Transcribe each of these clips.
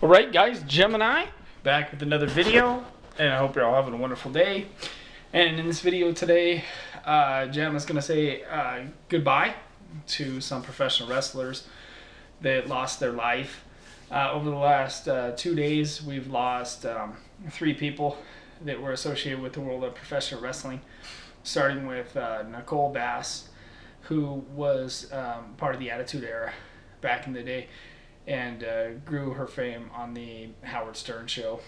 Alright guys, Gemini, back with another video, and I hope you're all having a wonderful day. And in this video today, Gem is going to say goodbye to some professional wrestlers that lost their life. Over the last 2 days, we've lost 3 people that were associated with the world of professional wrestling, starting with Nicole Bass, who was part of the Attitude Era back in the day, and grew her fame on the Howard Stern show.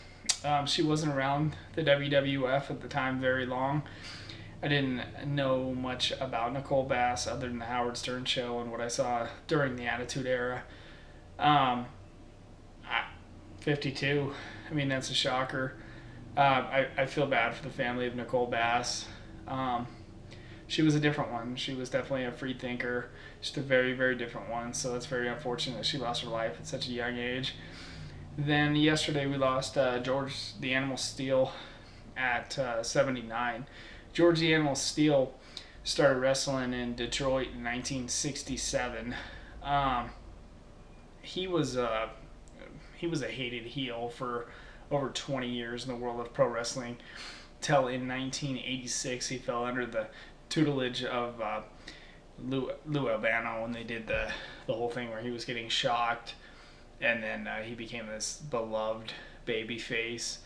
She wasn't around the WWF at the time very long. I didn't know much about Nicole Bass other than the Howard Stern show and what I saw during the Attitude Era. 52, I mean, that's a shocker. I feel bad for the family of Nicole Bass. She was a different one. She was definitely a free thinker, just a very, very different one. So it's very unfortunate that she lost her life at such a young age. Then yesterday we lost George the Animal Steele at 79. George the Animal Steele started wrestling in Detroit in 1967. He was a hated heel for over 20 years in the world of pro wrestling, till in 1986 he fell under the tutelage of Lou Albano, and they did the whole thing where he was getting shocked, and then he became this beloved baby face.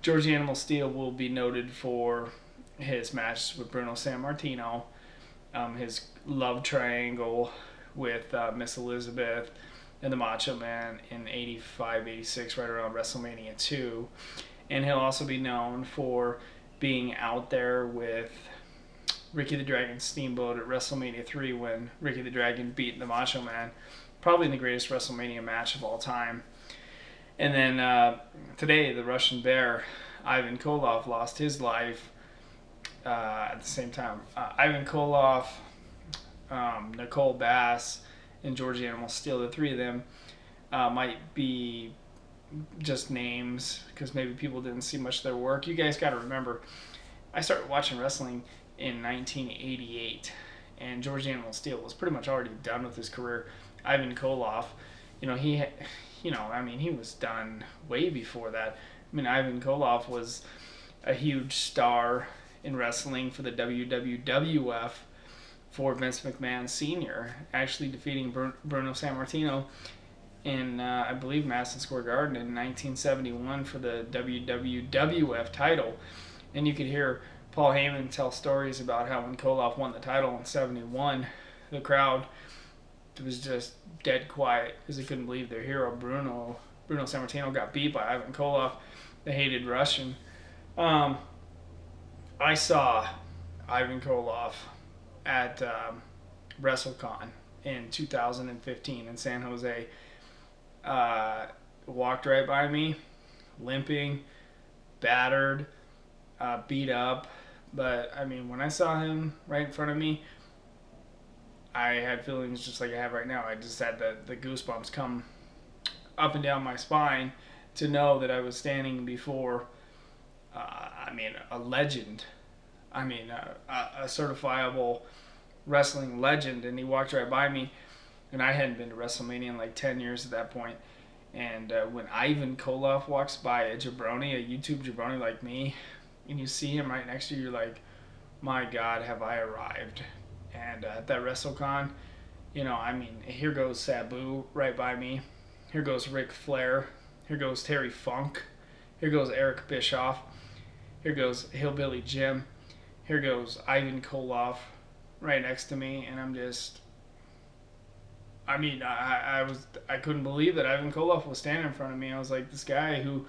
George the Animal Steele will be noted for his match with Bruno Sammartino, his love triangle with Miss Elizabeth and the Macho Man in 85, 86, right around WrestleMania 2. And he'll also be known for being out there with Ricky the Dragon Steamboat at WrestleMania 3 when Ricky the Dragon beat the Macho Man, probably in the greatest WrestleMania match of all time. And then today, the Russian Bear, Ivan Koloff, lost his life at the same time. Ivan Koloff, Nicole Bass, and George the Animal Steele, the three of them might be just names because maybe people didn't see much of their work. You guys got to remember, I started watching wrestling in 1988, and George the Animal Steele was pretty much already done with his career. Ivan Koloff, he was done way before that. I mean, Ivan Koloff was a huge star in wrestling for the WWF for Vince McMahon Sr., actually defeating Bruno Sammartino in, I believe, Madison Square Garden in 1971 for the WWF title. And you could hear Paul Heyman tell stories about how when Koloff won the title in 71, the crowd was just dead quiet because they couldn't believe their hero, Bruno Sammartino, got beat by Ivan Koloff, the hated Russian. I saw Ivan Koloff at WrestleCon in 2015 in San Jose. Walked right by me, limping, battered, beat up. But, I mean, when I saw him right in front of me, I had feelings just like I have right now. I just had the goosebumps come up and down my spine to know that I was standing before, a legend. A certifiable wrestling legend. And he walked right by me, and I hadn't been to WrestleMania in like 10 years at that point. And when Ivan Koloff walks by, a jabroni, a YouTube jabroni like me, and you see him right next to you, you're like, my God, have I arrived. And at that WrestleCon, here goes Sabu right by me. Here goes Ric Flair. Here goes Terry Funk. Here goes Eric Bischoff. Here goes Hillbilly Jim. Here goes Ivan Koloff right next to me. And I'm just, I couldn't believe that Ivan Koloff was standing in front of me. I was like, this guy who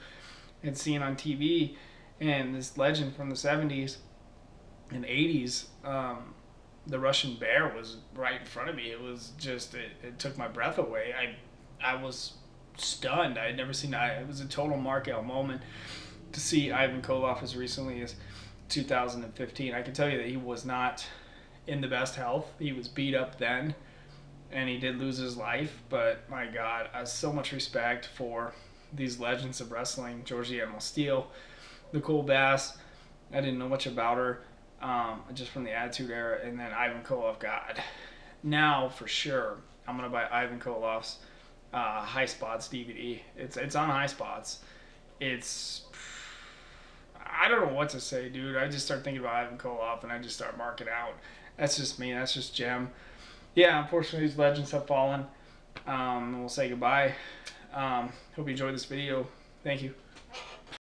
had seen on TV and this legend from the 70s and 80s, the Russian Bear was right in front of me. It was just, it took my breath away. I was stunned. I had never seen that. It was a total mark-out moment to see Ivan Koloff as recently as 2015. I can tell you that he was not in the best health. He was beat up then, and he did lose his life. But my God, I have so much respect for these legends of wrestling. George the Animal Steele, Nicole Bass, I didn't know much about her, just from the Attitude Era, and then Ivan Koloff. God, now for sure I'm gonna buy Ivan Koloff's High Spots DVD. It's on High Spots. It's I don't know what to say, dude. I just start thinking about Ivan Koloff and I just start marking out. That's just me. That's just Jem. Yeah, unfortunately, these legends have fallen. We'll say goodbye. Hope you enjoyed this video. Thank you.